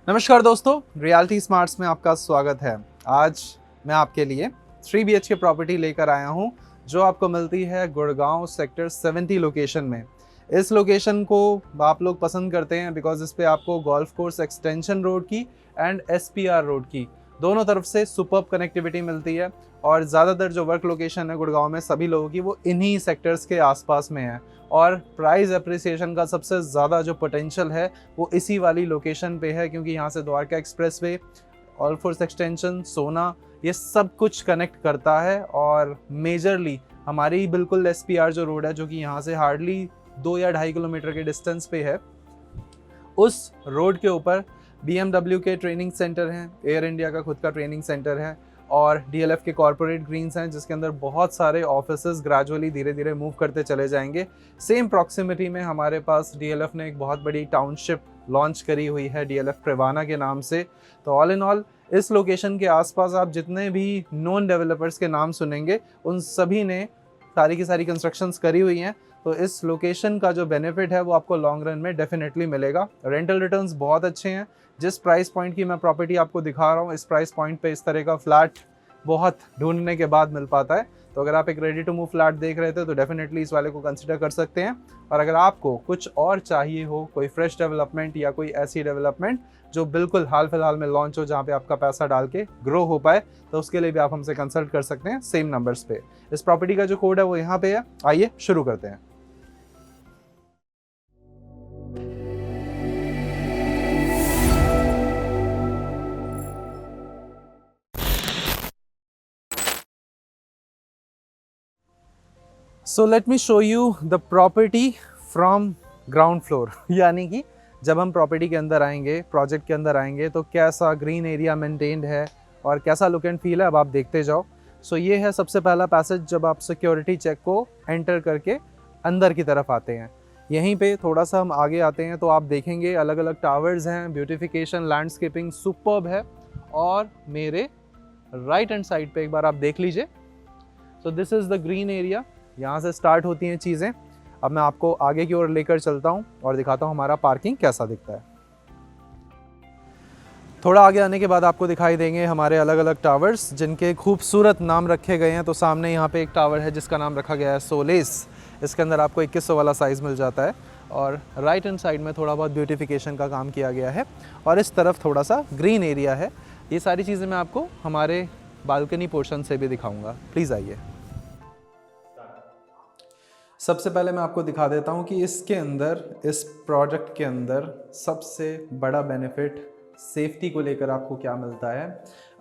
नमस्कार दोस्तों, reality smarts में आपका स्वागत है। आज मैं आपके लिए 3 BHK प्रॉपर्टी लेकर आया हूं जो आपको मिलती है गुड़गांव सेक्टर 70 लोकेशन में। इस लोकेशन को आप लोग पसंद करते हैं बिकॉज इस पे आपको गोल्फ कोर्स एक्सटेंशन रोड की एंड SPR रोड की दोनों तरफ से सुपर्ब कनेक्टिविटी मिलती है और ज़्यादातर जो वर्क लोकेशन है गुड़गांव में सभी लोगों की वो इन्हीं सेक्टर्स के आसपास में है और प्राइस अप्रिसिएशन का सबसे ज़्यादा जो पोटेंशियल है वो इसी वाली लोकेशन पे है, क्योंकि यहाँ से Dwarka expressway, golf course extension, सोना, ये सब कुछ कनेक्ट करता है। और मेजरली हमारी बिल्कुल SPR जो रोड है जो कि यहाँ से हार्डली 2 या 2.5 किलोमीटर के डिस्टेंस पे है, उस रोड के ऊपर BMW के ट्रेनिंग सेंटर हैं, एयर इंडिया का खुद का ट्रेनिंग सेंटर है और DLF के कॉर्पोरेट ग्रीन्स हैं जिसके अंदर बहुत सारे ऑफिसेज ग्रेजुअली धीरे धीरे मूव करते चले जाएंगे। सेम प्रॉक्सिमिटी में हमारे पास DLF ने एक बहुत बड़ी टाउनशिप लॉन्च करी हुई है DLF प्रेवाना के नाम से। तो ऑल इन ऑल इस लोकेशन के आसपास आप जितने भी नॉन डेवलपर्स के नाम सुनेंगे उन सभी ने सारी की सारी कंस्ट्रक्शंस करी हुई हैं। तो इस लोकेशन का जो बेनिफिट है वो आपको लॉन्ग रन में डेफिनेटली मिलेगा। रेंटल रिटर्न्स बहुत अच्छे हैं। जिस प्राइस पॉइंट की मैं प्रॉपर्टी आपको दिखा रहा हूँ, इस प्राइस पॉइंट पे इस तरह का फ्लैट बहुत ढूंढने के बाद मिल पाता है। तो अगर आप एक रेडी टू मूव फ्लैट देख रहे थे तो डेफिनेटली इस वाले को कंसिडर कर सकते हैं। और अगर आपको कुछ और चाहिए हो, कोई फ्रेश डेवलपमेंट या कोई ऐसी डेवलपमेंट जो बिल्कुल हाल फिलहाल में लॉन्च हो जहाँ पे आपका पैसा डाल के ग्रो हो पाए, तो उसके लिए भी आप हमसे कंसल्ट कर सकते हैं सेम नंबर्स पे। इस प्रॉपर्टी का जो कोड है वो यहाँ पे है। आइए शुरू करते हैं। So let me show you the property from ground floor. यानी कि जब हम प्रॉपर्टी के अंदर आएंगे, प्रोजेक्ट के अंदर आएंगे, तो कैसा ग्रीन एरिया मेंटेन्ड है और कैसा लुक एंड फील है, अब आप देखते जाओ। सो ये है सबसे पहला पैसेज जब आप सिक्योरिटी चेक को एंटर करके अंदर की तरफ आते हैं। यहीं पे थोड़ा सा हम आगे आते हैं तो आप देखेंगे अलग अलग टावर्स हैं, ब्यूटिफिकेशन, लैंडस्केपिंग सुपर्ब है। और मेरे राइट हैंड साइड पे एक बार आप देख लीजिए। So this is the green area, यहाँ से स्टार्ट होती हैं चीज़ें। अब मैं आपको आगे की ओर लेकर चलता हूँ और दिखाता हूँ हमारा पार्किंग कैसा दिखता है। थोड़ा आगे आने के बाद आपको दिखाई देंगे हमारे अलग अलग टावर्स जिनके खूबसूरत नाम रखे गए हैं। तो सामने यहाँ पे एक टावर है जिसका नाम रखा गया है सोलेस। इसके अंदर आपको 2100 वाला साइज़ मिल जाता है और राइट हैंड साइड में थोड़ा बहुत ब्यूटिफिकेशन का काम किया गया है और इस तरफ थोड़ा सा ग्रीन एरिया है। ये सारी चीज़ें मैं आपको हमारे बालकनी पोर्शन से भी दिखाऊँगा। प्लीज़ आइए। सबसे पहले मैं आपको दिखा देता हूँ कि इसके अंदर, इस प्रोजेक्ट के अंदर सबसे बड़ा बेनिफिट सेफ्टी को लेकर आपको क्या मिलता है।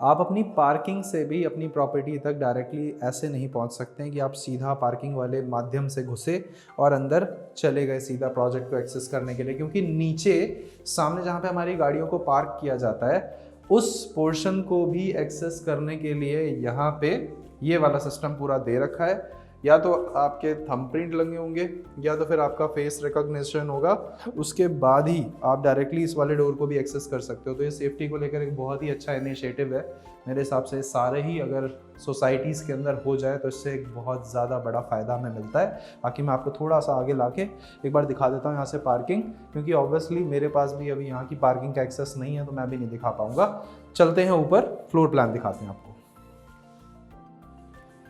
आप अपनी पार्किंग से भी अपनी प्रॉपर्टी तक डायरेक्टली ऐसे नहीं पहुँच सकते हैं कि आप सीधा पार्किंग वाले माध्यम से घुसे और अंदर चले गए सीधा प्रोजेक्ट को एक्सेस करने के लिए, क्योंकि नीचे सामने जहाँ पे हमारी गाड़ियों को पार्क किया जाता है उस पोर्शन को भी एक्सेस करने के लिए यहाँ पे ये वाला सिस्टम पूरा दे रखा है। या तो आपके थंबप्रिंट लगे होंगे या तो फिर आपका फेस रिकॉग्निशन होगा, उसके बाद ही आप डायरेक्टली इस वाले डोर को भी एक्सेस कर सकते हो। तो ये सेफ्टी को लेकर एक बहुत ही अच्छा इनिशिएटिव है। मेरे हिसाब से सारे ही अगर सोसाइटीज़ के अंदर हो जाए तो इससे एक बहुत ज़्यादा बड़ा फ़ायदा हमें मिलता है। बाकी मैं आपको थोड़ा सा आगे लाके एक बार दिखा देता हूँ यहाँ से पार्किंग, क्योंकि ऑब्वियसली मेरे पास भी अभी यहाँ की पार्किंग का एक्सेस नहीं है तो मैं भी नहीं दिखा पाऊँगा। चलते हैं ऊपर, फ्लोर प्लान दिखाते हैं आपको।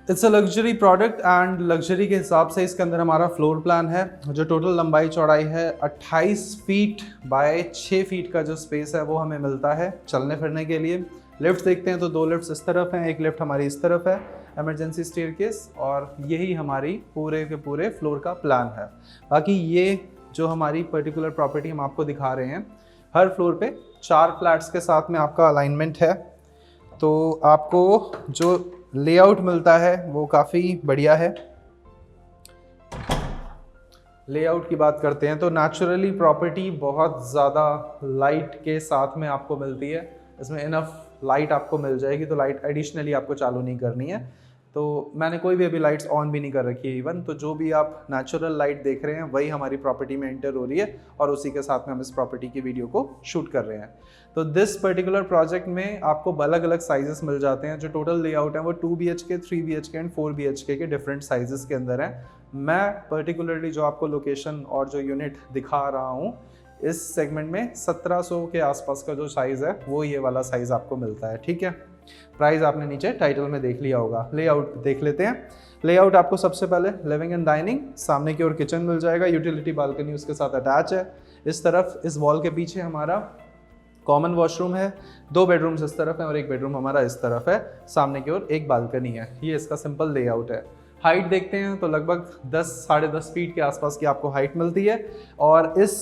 It's a luxury product and luxury के हिसाब से इसके अंदर हमारा फ्लोर प्लान है जो टोटल लंबाई चौड़ाई है 28 फीट बाय 6 फीट का जो स्पेस है वो हमें मिलता है चलने फिरने के लिए। लिफ्ट देखते हैं तो 2 लिफ्ट्स इस तरफ हैं, एक लिफ्ट हमारी इस तरफ है, इमरजेंसी स्टेयरकेस, और यही हमारी पूरे के पूरे फ्लोर का प्लान है। बाकी ये जो हमारी पर्टिकुलर प्रॉपर्टी हम आपको दिखा रहे हैं, हर फ्लोर पे 4 फ्लैट्स के साथ में आपका अलाइनमेंट है। तो आपको जो लेआउट मिलता है वो काफ़ी बढ़िया है। लेआउट की बात करते हैं तो नेचुरली प्रॉपर्टी बहुत ज़्यादा लाइट के साथ में आपको मिलती है। इसमें इनफ लाइट आपको मिल जाएगी, तो लाइट एडिशनली आपको चालू नहीं करनी है। तो मैंने कोई भी अभी लाइट्स ऑन भी नहीं कर रखी है इवन। तो जो भी आप नेचुरल लाइट देख रहे हैं वही हमारी प्रॉपर्टी में एंटर हो रही है और उसी के साथ में हम इस प्रॉपर्टी की वीडियो को शूट कर रहे हैं। तो दिस पर्टिकुलर प्रोजेक्ट में आपको अलग अलग साइजेस मिल जाते हैं। जो टोटल लेआउट है वो 2 BHK, 3 BHK एंड 4 BHK के डिफरेंट साइजेस के अंदर हैं। मैं पर्टिकुलरली जो आपको लोकेशन और जो यूनिट दिखा रहा हूँ इस सेगमेंट में 1700 के आसपास का जो साइज़ है वो ये वाला साइज़ आपको मिलता है। ठीक है, प्राइस आपने नीचे टाइटल में देख लिया होगा। लेआउट देख लेते हैं। लेआउट आपको सबसे पहले लिविंग एंड डाइनिंग, सामने की ओर किचन मिल जाएगा, यूटिलिटी बालकनी उसके साथ अटैच है। इस तरफ इस वॉल के पीछे हमारा कॉमन वॉशरूम है, 2 बेडरूम्स इस तरफ है और 1 बेडरूम हमारा इस तरफ है। सामने की ओर एक बालकनी है। ये इसका सिंपल लेआउट है। हाइट देखते हैं तो लगभग 10 साढ़े 10 फीट के आसपास की आपको हाइट मिलती है। और इस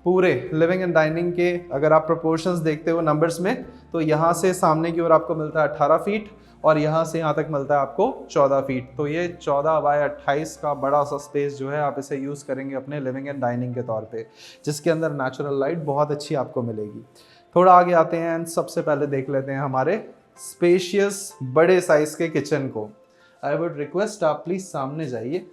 पूरे लिविंग एंड डाइनिंग के अगर आप प्रोपोर्शंस देखते हो नंबर्स में, तो यहाँ से सामने की ओर आपको मिलता है 18 फीट और यहाँ से यहाँ तक मिलता है आपको 14 फीट। तो ये 14 बाय 28 का बड़ा सा स्पेस जो है आप इसे यूज़ करेंगे अपने लिविंग एंड डाइनिंग के तौर पे, जिसके अंदर नेचुरल लाइट बहुत अच्छी आपको मिलेगी। थोड़ा आगे आते हैं एंड सबसे पहले देख लेते हैं हमारे स्पेशियस बड़े साइज के किचन को। आई वुड रिक्वेस्ट आप प्लीज़ सामने जाइए,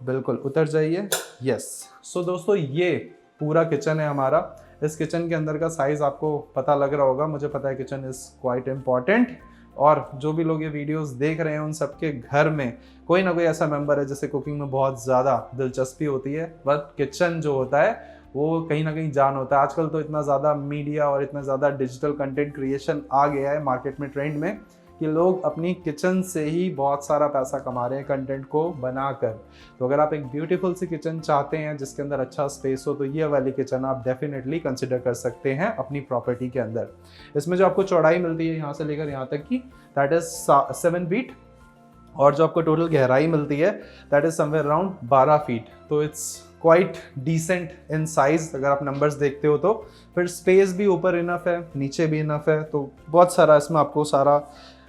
बिल्कुल उतर जाइए। यस, सो दोस्तों ये पूरा किचन है हमारा। इस किचन के अंदर का साइज़ आपको पता लग रहा होगा, मुझे पता है किचन इज़ क्वाइट इम्पॉर्टेंट। और जो भी लोग ये वीडियोस देख रहे हैं उन सबके घर में कोई ना कोई ऐसा मेंबर है जिसे कुकिंग में बहुत ज़्यादा दिलचस्पी होती है, बट किचन जो होता है वो कहीं ना कहीं जान होता है। आजकल तो इतना ज़्यादा मीडिया और इतना ज़्यादा डिजिटल कंटेंट क्रिएशन आ गया है मार्केट में, ट्रेंड में, कि लोग अपनी किचन से ही बहुत सारा पैसा कमा रहे हैं कंटेंट को बनाकर। तो अगर आप एक ब्यूटीफुल सी किचन चाहते हैं जिसके अंदर अच्छा स्पेस हो, तो ये वाली किचन आप डेफिनेटली कंसिडर कर सकते हैं अपनी प्रॉपर्टी के अंदर। इसमें जो आपको चौड़ाई मिलती है यहाँ से लेकर यहाँ तक की, दैट इज 7 फीट, और जो आपको टोटल गहराई मिलती है that is somewhere around 12 feet. तो it's quite decent in size अगर आप नंबर्स देखते हो तो। फिर स्पेस भी ऊपर इनफ है, नीचे भी इनफ है, तो बहुत सारा इसमें आपको सारा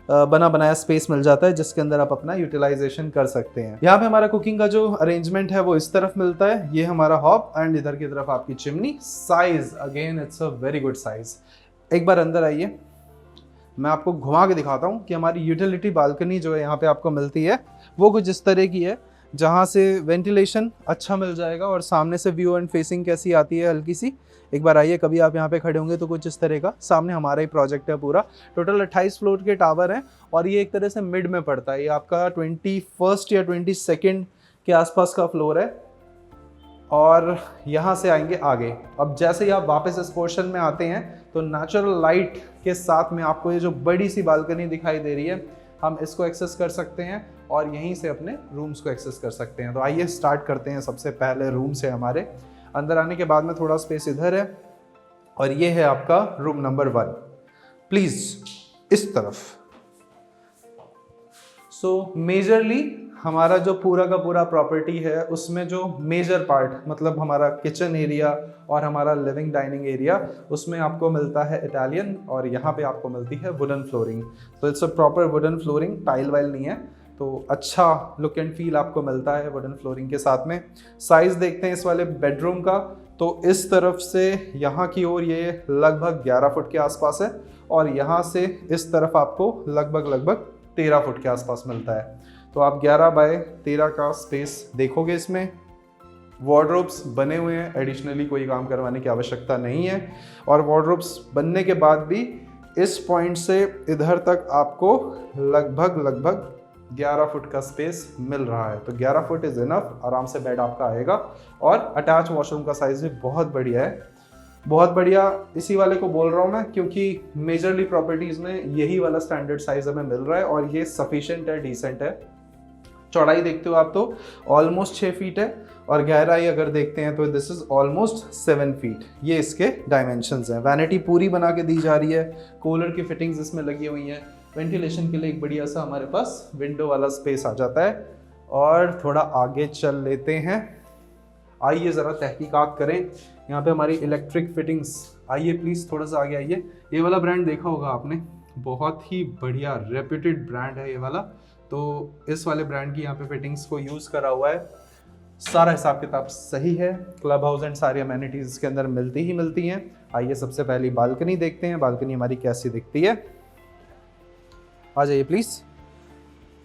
बना बनाया स्पेस मिल जाता है जिसके अंदर आप अपना यूटिलाइजेशन कर सकते हैं। यहाँ पे हमारा कुकिंग का जो अरेंजमेंट है वो इस तरफ मिलता है, ये हमारा हॉब एंड इधर की तरफ आपकी chimney. Size again it's a very good size. एक बार अंदर आइए, मैं आपको घुमा के दिखाता हूँ कि हमारी यूटिलिटी बालकनी जो है यहाँ पे आपको मिलती है वो कुछ इस तरह की है, जहाँ से वेंटिलेशन अच्छा मिल जाएगा और सामने से व्यू एंड फेसिंग कैसी आती है हल्की सी। एक बार आइए, कभी आप यहाँ पे खड़े होंगे तो कुछ इस तरह का सामने हमारा ही प्रोजेक्ट है पूरा। टोटल 28 फ्लोर के टावर हैं और ये एक तरह से मिड में पड़ता है। ये आपका 21st या 22nd के आसपास का फ्लोर है और यहाँ से आएंगे आगे। अब जैसे ही आप वापस इस पोर्शन में आते हैं तो नेचुरल लाइट के साथ में आपको ये जो बड़ी सी बालकनी दिखाई दे रही है, हम इसको एक्सेस कर सकते हैं और यहीं से अपने रूम्स को एक्सेस कर सकते हैं। तो आइए स्टार्ट करते हैं। सबसे पहले रूम से हमारे अंदर आने के बाद में थोड़ा स्पेस इधर है और ये है आपका रूम नंबर 1। प्लीज इस तरफ। सो मेजरली हमारा जो पूरा का पूरा प्रॉपर्टी है उसमें जो मेजर पार्ट मतलब हमारा किचन एरिया और हमारा लिविंग डाइनिंग एरिया, उसमें आपको मिलता है इटालियन और यहाँ पे आपको मिलती है वुडन फ्लोरिंग। तो it's a proper wooden flooring, tile while नहीं है, तो अच्छा लुक एंड फील आपको मिलता है वुडन फ्लोरिंग के साथ में। साइज देखते हैं इस वाले बेडरूम का, तो इस तरफ से यहाँ की ओर ये लगभग 11 फुट के आसपास है और यहाँ से इस तरफ आपको लगभग 13 फुट के आसपास मिलता है। तो आप 11 बाय 13 का स्पेस देखोगे। इसमें वार्डरोब्स बने हुए हैं, एडिशनली कोई काम करवाने की आवश्यकता नहीं है। और वार्डरोब्स बनने के बाद भी इस पॉइंट से इधर तक आपको लगभग 11 फुट का स्पेस मिल रहा है। तो 11 फुट इज इनफ, आराम से बेड आपका आएगा। और अटैच वॉशरूम का साइज भी बहुत बढ़िया है, बहुत बढ़िया। इसी वाले को बोल रहा हूँ मैं क्योंकि मेजरली प्रॉपर्टीज़ में यही वाला स्टैंडर्ड साइज हमें मिल रहा है और ये सफिशिएंट है, डिसेंट है। चौड़ाई देखते हो आप तो ऑलमोस्ट 6 फीट है और गहराई अगर देखते हैं तो दिस इज ऑलमोस्ट 7 फीट। ये इसके डायमेंशंस हैं। वैनिटी पूरी बना के दी जा रही है, कूलर की फिटिंग्स इसमें लगी हुई हैं। वेंटिलेशन के लिए एक बढ़िया सा हमारे पास विंडो वाला स्पेस आ जाता है। और थोड़ा आगे चल लेते हैं, आइए ज़रा तहकीकात करें। यहाँ पे हमारी इलेक्ट्रिक फिटिंग्स, आइए प्लीज़ थोड़ा सा आगे आइए। ये वाला ब्रांड देखा होगा आपने, बहुत ही बढ़िया रेप्यूटेड ब्रांड है ये वाला। तो इस वाले ब्रांड की यहाँ पे फिटिंग्स को यूज़ करा हुआ है। सारा हिसाब किताब सही है। क्लब हाउस एंड सारी अमेनिटीज़ इसके अंदर मिलती ही मिलती हैं। आइए सबसे पहली बालकनी देखते हैं, बालकनी हमारी कैसी दिखती है। आ जाइए प्लीज़।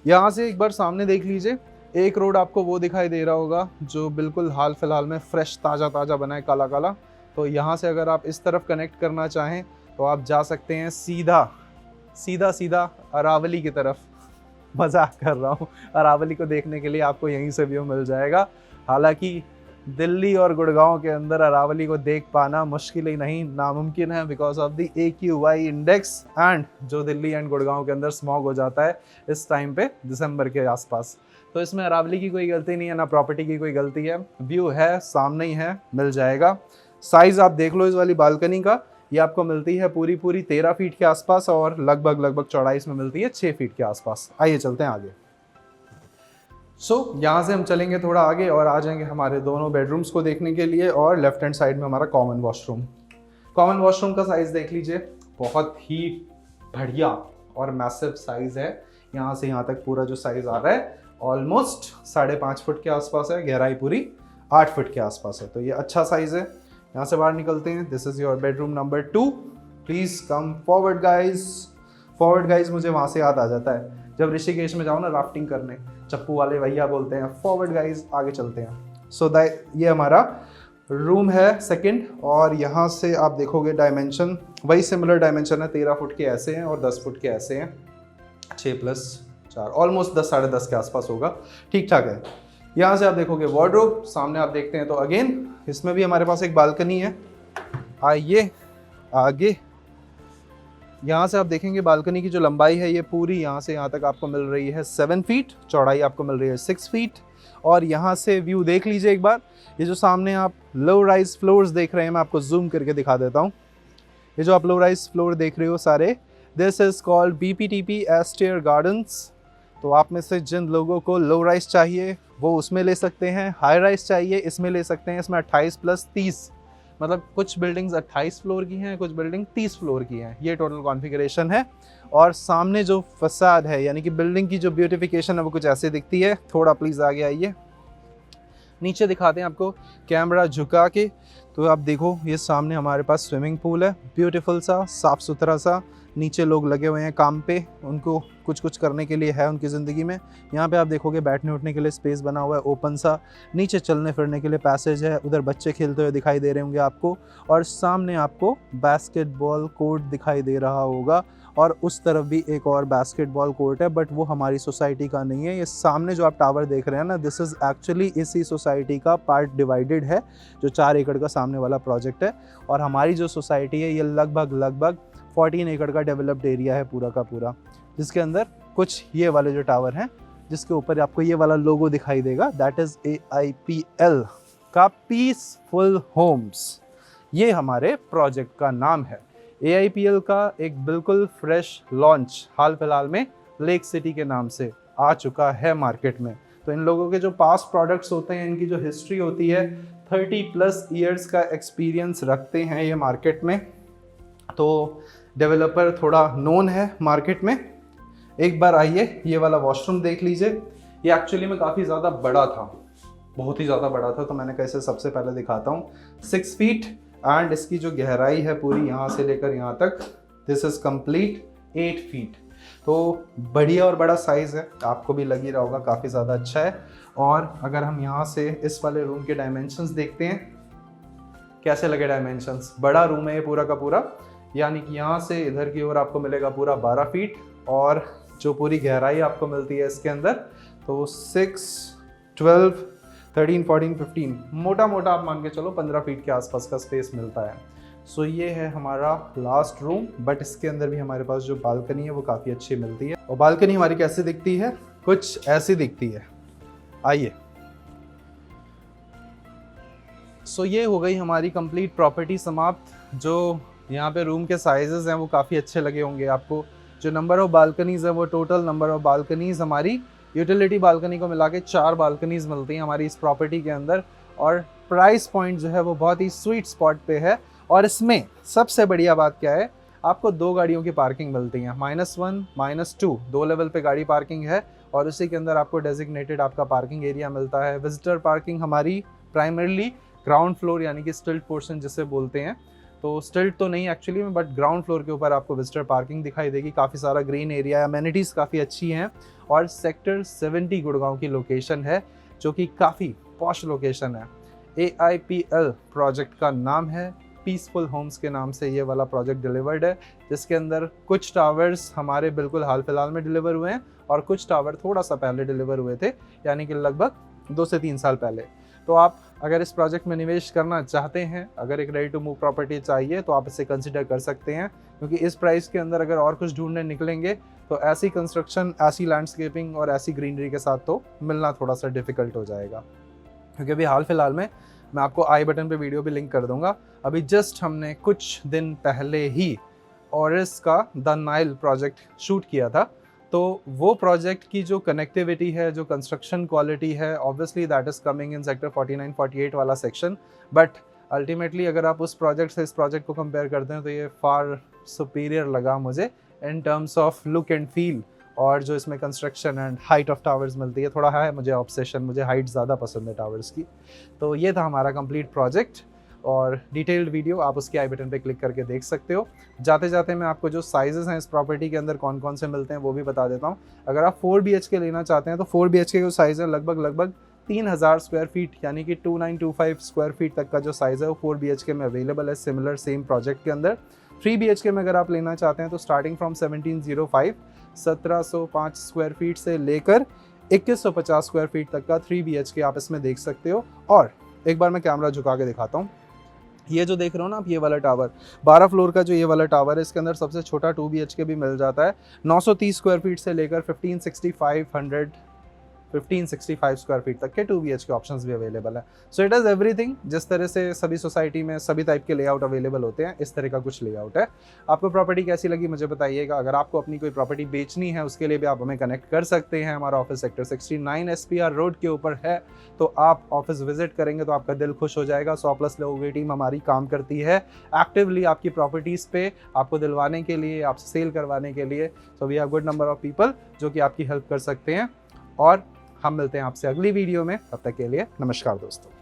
यहाँ से एक बार सामने देख लीजिए, एक रोड आपको वो दिखाई दे रहा होगा जो बिल्कुल हाल फिलहाल में फ्रेश ताज़ा बना है, काला काला। तो यहाँ से अगर आप इस तरफ कनेक्ट करना चाहें तो आप जा सकते हैं सीधा अरावली की तरफ। मजाक कर रहा हूँ, अरावली को देखने के लिए आपको यहीं से व्यू मिल जाएगा। हालांकि दिल्ली और गुड़गांव के अंदर अरावली को देख पाना मुश्किल ही नहीं नामुमकिन है, because of the AQI index and जो दिल्ली एंड गुड़गांव के अंदर स्मॉग हो जाता है इस टाइम पे दिसंबर के आसपास। तो इसमें अरावली की कोई गलती नहीं है, ना प्रॉपर्टी की कोई गलती है। व्यू है, सामने ही है, मिल जाएगा। साइज आप देख लो इस वाली बालकनी का, ये आपको मिलती है पूरी 13 फीट के आसपास और लगभग चौड़ाई इसमें मिलती है 6 फीट के आसपास। आइए चलते हैं आगे। यहाँ से हम चलेंगे थोड़ा आगे और आ जाएंगे हमारे दोनों बेडरूम्स को देखने के लिए, और लेफ्ट हैंड साइड में हमारा कॉमन वॉशरूम। कॉमन वॉशरूम का साइज देख लीजिए, बहुत ही बढ़िया और मैसिव साइज है। यहाँ से यहाँ तक पूरा जो साइज आ रहा है ऑलमोस्ट 5.5 फुट के आसपास है, गहराई पूरी 8 फुट के आसपास है, तो ये अच्छा साइज है। यहाँ से बाहर निकलते हैं। This is your bedroom number 2। Please come forward guys. Forward guys मुझे वहाँ से याद आ जाता है जब ऋषिकेश में जाओ ना राफ्टिंग करने, चप्पू वाले भैया बोलते हैं फॉरवर्ड गाइज, आगे चलते हैं। सो ये हमारा रूम है सेकंड, और यहाँ से आप देखोगे डायमेंशन वही सिमिलर डायमेंशन है, 13 फुट के ऐसे हैं और 10 फुट के ऐसे हैं, 6 + 4 ऑलमोस्ट 10 साढ़े 10 के आसपास होगा, ठीक ठाक है। यहाँ से आप देखोगे वार्डरोब, सामने आप देखते हैं तो अगेन इसमें भी हमारे पास एक बालकनी है। आइए आगे, यहाँ से आप देखेंगे बालकनी की जो लंबाई है ये पूरी यहाँ से यहाँ तक आपको मिल रही है 7 फीट, चौड़ाई आपको मिल रही है 6 फीट। और यहाँ से व्यू देख लीजिए एक बार, ये जो सामने आप लो राइज फ्लोर्स देख रहे हैं, मैं आपको जूम करके दिखा देता हूँ। ये जो आप लो राइज फ्लोर देख रहे हो सारे, this is called BPTP Astaire Gardens. तो आप में से जिन लोगों को लो राइज चाहिए वो उसमें ले सकते हैं, हाई राइज चाहिए इसमें ले सकते हैं। इसमें 28 + 30, मतलब कुछ बिल्डिंग्स 28 फ्लोर की हैं, कुछ बिल्डिंग 30 फ्लोर की हैं, ये टोटल कॉन्फ़िगरेशन है। और सामने जो फसाद है यानी कि बिल्डिंग की जो ब्यूटिफिकेशन है वो कुछ ऐसे दिखती है। थोड़ा प्लीज़ आगे आइए, नीचे दिखाते हैं आपको कैमरा झुका के। तो आप देखो ये सामने हमारे पास स्विमिंग पूल है, ब्यूटीफुल सा, साफ़ सुथरा सा। नीचे लोग लगे हुए हैं काम पे, उनको कुछ करने के लिए है उनकी ज़िंदगी में। यहाँ पे आप देखोगे बैठने उठने के लिए स्पेस बना हुआ है ओपन सा, नीचे चलने फिरने के लिए पैसेज है, उधर बच्चे खेलते हुए दिखाई दे रहे होंगे आपको, और सामने आपको बास्केटबॉल कोर्ट दिखाई दे रहा होगा, और उस तरफ भी एक और बास्केटबॉल कोर्ट है, बट वो हमारी सोसाइटी का नहीं है। ये सामने जो आप टावर देख रहे हैं ना, दिस इज़ एक्चुअली इसी सोसाइटी का पार्ट डिवाइडेड है, जो 4 एकड़ का सामने वाला प्रोजेक्ट है। और हमारी जो सोसाइटी है ये लगभग 14 एकड़ का डेवलप्ड एरिया है पूरा का पूरा, जिसके अंदर कुछ ये वाले जो टावर हैं जिसके ऊपर आपको ये वाला लोगो दिखाई देगा, दैट इज़ AIPL का पीसफुल होम्स, ये हमारे प्रोजेक्ट का नाम है। AIPL का एक बिल्कुल फ्रेश लॉन्च हाल फिलहाल में लेक सिटी के नाम से आ चुका है मार्केट में। तो इन लोगों के जो पास्ट प्रोडक्ट्स होते हैं, इनकी जो हिस्ट्री होती है, 30+ ईयर्स का एक्सपीरियंस रखते हैं ये मार्केट में, तो डेवलपर थोड़ा नोन है मार्केट में। एक बार आइए ये वाला वॉशरूम देख लीजिए, ये एक्चुअली में काफ़ी ज़्यादा बड़ा था, बहुत ही ज़्यादा बड़ा था, तो मैंने कैसे सबसे पहले दिखाता हूँ। 6 फीट एंड इसकी जो गहराई है पूरी यहाँ से लेकर यहाँ तक, दिस इज़ कंप्लीट 8 फीट। तो बढ़िया और बड़ा साइज़ है, आपको भी लग ही रहा होगा, काफ़ी ज़्यादा अच्छा है। और अगर हम यहाँ से इस वाले रूम के डायमेंशंस देखते हैं, कैसे लगे डायमेंशंस, बड़ा रूम है ये पूरा का पूरा, यानी कि यहाँ से इधर की ओर आपको मिलेगा पूरा 12 फीट, और जो पूरी गहराई आपको मिलती है इसके अंदर, तो 6, 12, 13, 14, 15, मोटा मोटा आप मान के चलो 15 फीट के आसपास का स्पेस मिलता है। सो ये है हमारा लास्ट रूम, बट इसके अंदर भी हमारे पास जो बालकनी है वो काफ़ी अच्छी मिलती है। और बालकनी हमारी कैसे दिखती है, कुछ ऐसी दिखती है। आइए, सो ये हो गई हमारी कंप्लीट प्रॉपर्टी समाप्त। जो यहाँ पे रूम के साइजेस हैं वो काफ़ी अच्छे लगे होंगे आपको। जो नंबर ऑफ बालकनीज़ है वो टोटल नंबर ऑफ बालकनीज़ हमारी यूटिलिटी बालकनी को मिला के 4 बालकनीज़ मिलती हैं हमारी इस प्रॉपर्टी के अंदर। और प्राइस पॉइंट जो है वो बहुत ही स्वीट स्पॉट पे है। और इसमें सबसे बढ़िया बात क्या है, आपको 2 गाड़ियों की पार्किंग मिलती हैं, -1, -2, 2 लेवल पे गाड़ी पार्किंग है। और उसी के अंदर आपको डेजिग्नेटेड आपका पार्किंग एरिया मिलता है। विजिटर पार्किंग हमारी प्राइमरली ग्राउंड फ्लोर यानी कि स्टिल्ट पोर्शन जिसे बोलते हैं, तो स्टिल्ट तो नहीं एक्चुअली में, बट ग्राउंड फ्लोर के ऊपर आपको विजिटर पार्किंग दिखाई देगी। काफ़ी सारा ग्रीन एरिया है, अमेनिटीज़ काफ़ी अच्छी हैं। और सेक्टर 70 गुड़गांव की लोकेशन है, जो कि काफ़ी पॉश लोकेशन है। AIPL प्रोजेक्ट का नाम है, पीसफुल होम्स के नाम से ये वाला प्रोजेक्ट डिलीवर्ड है, जिसके अंदर कुछ टावर्स हमारे बिल्कुल हाल फिलहाल में डिलीवर हुए हैं और कुछ टावर थोड़ा सा पहले डिलीवर हुए थे, यानी कि लगभग 2 से 3 साल पहले। तो आप अगर इस प्रोजेक्ट में निवेश करना चाहते हैं, अगर एक रेडी टू मूव प्रॉपर्टी चाहिए तो आप इसे कंसिडर कर सकते हैं, क्योंकि इस प्राइस के अंदर अगर और कुछ ढूंढने निकलेंगे तो ऐसी कंस्ट्रक्शन, ऐसी लैंडस्केपिंग और ऐसी ग्रीनरी के साथ तो मिलना थोड़ा सा डिफिकल्ट हो जाएगा। क्योंकि अभी हाल फिलहाल में मैं आपको आई बटन पे वीडियो भी लिंक कर दूंगा, अभी जस्ट हमने कुछ दिन पहले ही ऑरिस का द नाइल प्रोजेक्ट शूट किया था। तो वो प्रोजेक्ट की जो कनेक्टिविटी है, जो कंस्ट्रक्शन क्वालिटी है, obviously that is coming in sector 49-48 वाला सेक्शन, बट अल्टीमेटली अगर आप उस प्रोजेक्ट से इस प्रोजेक्ट को कंपेयर करते हैं तो ये फार सुपीरियर लगा मुझे in terms of look and feel, और जो इसमें construction and height of towers मिलती है, थोड़ा है मुझे ऑब्सेशन, मुझे हाइट ज़्यादा पसंद है टावर्स की। तो ये था हमारा कंप्लीट प्रोजेक्ट, और डिटेल्ड वीडियो आप उसके आई बटन पे क्लिक करके देख सकते हो। जाते जाते मैं आपको जो साइजेस हैं इस प्रॉपर्टी के अंदर कौन कौन से मिलते हैं वो भी बता देता हूँ। अगर आप 4 BHK लेना चाहते हैं तो 4 BHK के जो साइज़ है लगभग 3000 स्क्वायर फीट, यानी कि 2925 स्क्वायर फीट तक का जो साइज़ है वो 4 BHK में अवेलेबल है सिमिलर सेम प्रोजेक्ट के अंदर। 3 BHK में अगर आप लेना चाहते हैं तो स्टार्टिंग फ्रॉम 1705 स्क्वायर फीट से लेकर 2150 स्क्वायर फीट तक का 3 BHK आप इसमें देख सकते हो। और एक बार मैं कैमरा झुका के दिखाता हूँ, ये जो देख रहे हो ना आप, ये वाला टावर 12 फ्लोर का जो ये वाला टावर है, इसके अंदर सबसे छोटा 2 BHK भी मिल जाता है 930 स्क्वायर फीट से लेकर 1565 स्क्वायर फीट तक के 2 BHK ऑप्शंस भी अवेलेबल है। So it is everything. जिस तरह से सभी सोसाइटी में सभी टाइप के लेआउट अवेलेबल होते हैं, इस तरह का कुछ लेआउट है। आपको प्रॉपर्टी कैसी लगी मुझे बताइएगा। अगर आपको अपनी कोई प्रॉपर्टी बेचनी है उसके लिए भी आप हमें कनेक्ट कर सकते हैं। हमारा ऑफिस सेक्टर 69 SPR रोड के ऊपर है, तो आप ऑफिस विजिट करेंगे तो आपका दिल खुश हो जाएगा। 100+ लोगों की टीम हमारी काम करती है एक्टिवली आपकी प्रॉपर्टीज़ पे, आपको दिलवाने के लिए, आपसे सेल करवाने के लिए। So we have good number of people जो कि आपकी हेल्प कर सकते हैं। और हम मिलते हैं आपसे अगली वीडियो में, तब तक के लिए नमस्कार दोस्तों।